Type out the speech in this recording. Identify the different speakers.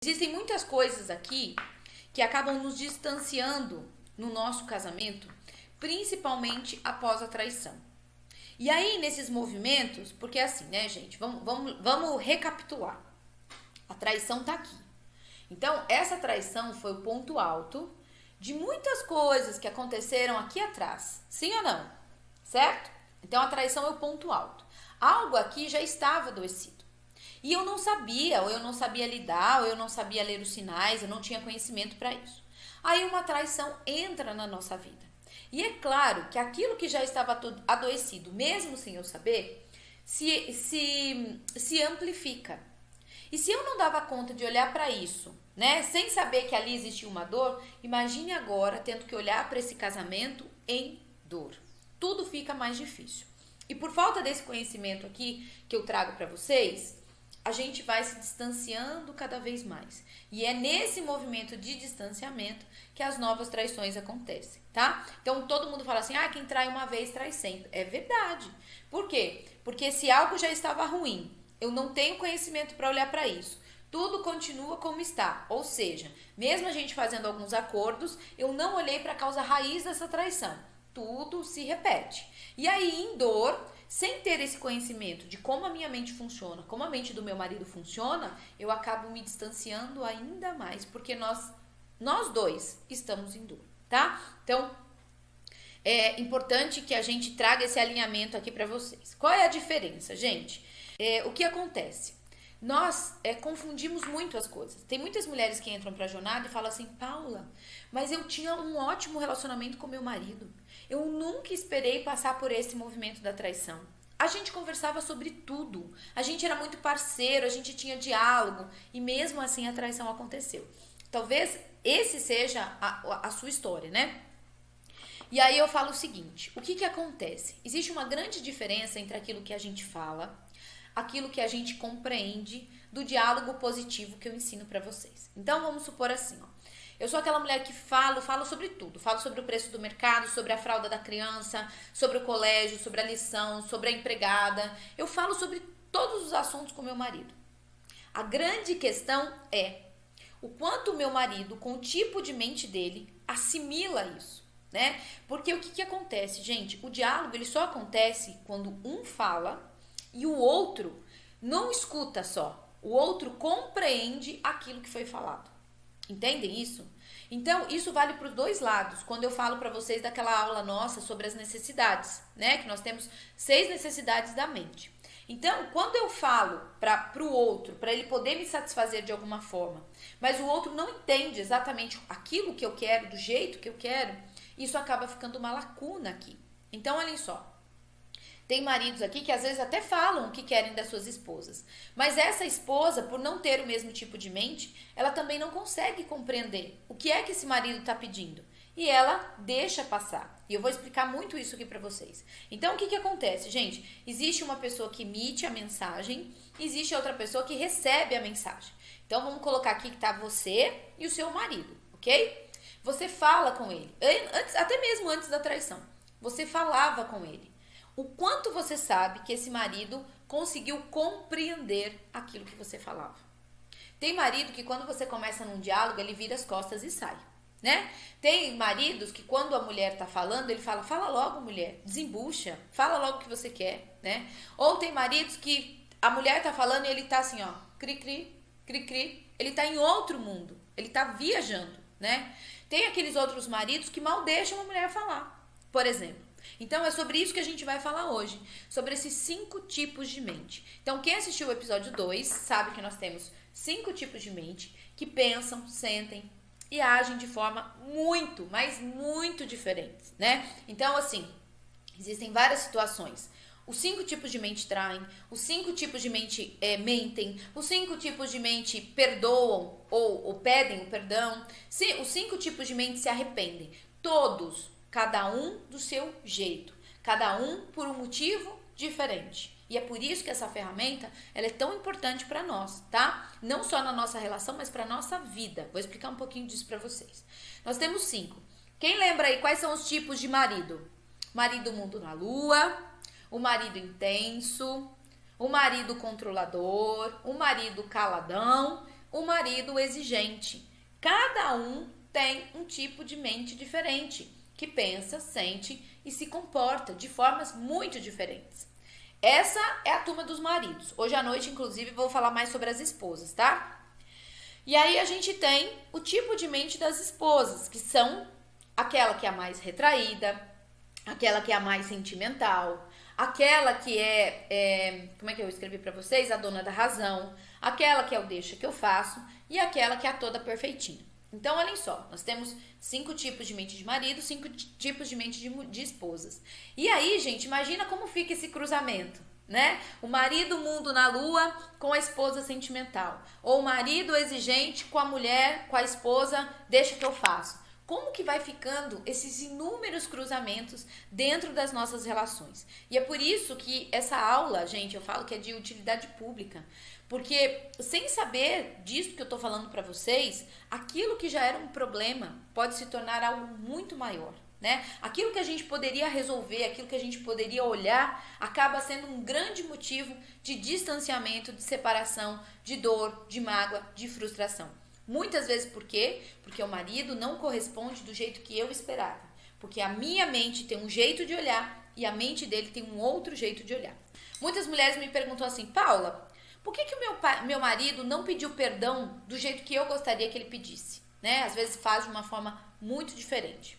Speaker 1: Existem muitas coisas aqui que acabam nos distanciando no nosso casamento, principalmente após a traição. E aí, nesses movimentos, porque é assim, né, gente? Vamos recapitular. A traição tá aqui. Então, essa traição foi o ponto alto de muitas coisas que aconteceram aqui atrás. Sim ou não? Certo? Então, a traição é o ponto alto. Algo aqui já estava adoecido. E eu não sabia, ou eu não sabia lidar, ou eu não sabia ler os sinais, eu não tinha conhecimento para isso. Aí uma traição entra na nossa vida. E é claro que aquilo que já estava adoecido, mesmo sem eu saber, se amplifica. E se eu não dava conta de olhar para isso, né, sem saber que ali existia uma dor, imagine agora tendo que olhar para esse casamento em dor. Tudo fica mais difícil. E por falta desse conhecimento aqui que eu trago para vocês, a gente vai se distanciando cada vez mais. E é nesse movimento de distanciamento que as novas traições acontecem, tá? Então todo mundo fala assim, quem trai uma vez trai sempre. É verdade. Por quê? Porque se algo já estava ruim, eu não tenho conhecimento para olhar para isso. Tudo continua como está. Ou seja, mesmo a gente fazendo alguns acordos, eu não olhei para a causa raiz dessa traição. Tudo se repete. E aí, em dor, sem ter esse conhecimento de como a minha mente funciona, como a mente do meu marido funciona, eu acabo me distanciando ainda mais, porque nós dois estamos em dor, tá? Então, é importante que a gente traga esse alinhamento aqui para vocês. Qual é a diferença, gente? O que acontece? Nós confundimos muito as coisas. Tem muitas mulheres que entram para a jornada e falam assim, Paula, mas eu tinha um ótimo relacionamento com meu marido. Eu nunca esperei passar por esse movimento da traição. A gente conversava sobre tudo. A gente era muito parceiro, a gente tinha diálogo. E mesmo assim a traição aconteceu. Talvez esse seja a sua história, né? E aí eu falo o seguinte, o que acontece? Existe uma grande diferença entre aquilo que a gente fala, aquilo que a gente compreende do diálogo positivo que eu ensino para vocês. Então vamos supor assim, ó. Eu sou aquela mulher que falo sobre tudo. Falo sobre o preço do mercado, sobre a fralda da criança, sobre o colégio, sobre a lição, sobre a empregada. Eu falo sobre todos os assuntos com meu marido. A grande questão é o quanto o meu marido, com o tipo de mente dele, assimila isso, né? Porque o que acontece, gente? O diálogo ele só acontece quando um fala e o outro não escuta só. O outro compreende aquilo que foi falado. Entendem isso? Então, isso vale para os dois lados. Quando eu falo para vocês daquela aula nossa sobre as necessidades, né? Que nós temos 6 necessidades da mente. Então, quando eu falo para o outro, para ele poder me satisfazer de alguma forma, mas o outro não entende exatamente aquilo que eu quero, do jeito que eu quero, isso acaba ficando uma lacuna aqui. Então, olhem só. Tem maridos aqui que às vezes até falam o que querem das suas esposas. Mas essa esposa, por não ter o mesmo tipo de mente, ela também não consegue compreender o que é que esse marido está pedindo. E ela deixa passar. E eu vou explicar muito isso aqui para vocês. Então, o que acontece, gente? Existe uma pessoa que emite a mensagem, existe outra pessoa que recebe a mensagem. Então, vamos colocar aqui que está você e o seu marido, ok? Você fala com ele, até mesmo antes da traição. Você falava com ele. O quanto você sabe que esse marido conseguiu compreender aquilo que você falava. Tem marido que quando você começa num diálogo, ele vira as costas e sai, né? Tem maridos que quando a mulher tá falando, ele fala logo, mulher, desembucha, fala logo o que você quer, né? Ou tem maridos que a mulher tá falando e ele tá assim, ó, cri-cri, cri-cri, ele tá em outro mundo, ele tá viajando, né? Tem aqueles outros maridos que mal deixam a mulher falar, por exemplo. Então é sobre isso que a gente vai falar hoje, sobre esses 5 tipos de mente. Então quem assistiu o episódio 2 sabe que nós temos 5 tipos de mente que pensam, sentem e agem de forma muito, mas muito diferentes, né? Então assim, existem várias situações. Os 5 tipos de mente traem, os 5 tipos de mente mentem, os 5 tipos de mente perdoam ou pedem o perdão, os 5 tipos de mente se arrependem. Todos, cada um do seu jeito, cada um por um motivo diferente. E é por isso que essa ferramenta ela é tão importante para nós, tá? Não só na nossa relação, mas para nossa vida. Vou explicar um pouquinho disso para vocês. Nós temos 5. Quem lembra aí quais são os tipos de marido? Marido mundo na lua, o marido intenso, o marido controlador, o marido caladão, o marido exigente. Cada um tem um tipo de mente diferente, que pensa, sente e se comporta de formas muito diferentes. Essa é a turma dos maridos. Hoje à noite, inclusive, vou falar mais sobre as esposas, tá? E aí a gente tem o tipo de mente das esposas, que são aquela que é a mais retraída, aquela que é a mais sentimental, aquela que como é que eu escrevi pra vocês? A dona da razão, aquela que é o deixa que eu faço e aquela que é a toda perfeitinha. Então, olhem só, nós temos 5 tipos de mente de marido, 5 tipos de mente de esposas. E aí, gente, imagina como fica esse cruzamento, né? O marido mundo na lua com a esposa sentimental. Ou o marido exigente com a mulher, com a esposa, deixa que eu faço. Como que vai ficando esses inúmeros cruzamentos dentro das nossas relações? E é por isso que essa aula, gente, eu falo que é de utilidade pública. Porque sem saber disso que eu tô falando para vocês, aquilo que já era um problema pode se tornar algo muito maior, né? Aquilo que a gente poderia resolver, aquilo que a gente poderia olhar, acaba sendo um grande motivo de distanciamento, de separação, de dor, de mágoa, de frustração. Muitas vezes por quê? Porque o marido não corresponde do jeito que eu esperava. Porque a minha mente tem um jeito de olhar e a mente dele tem um outro jeito de olhar. Muitas mulheres me perguntam assim, Paula, por que o meu marido não pediu perdão do jeito que eu gostaria que ele pedisse? Né? Às vezes faz de uma forma muito diferente.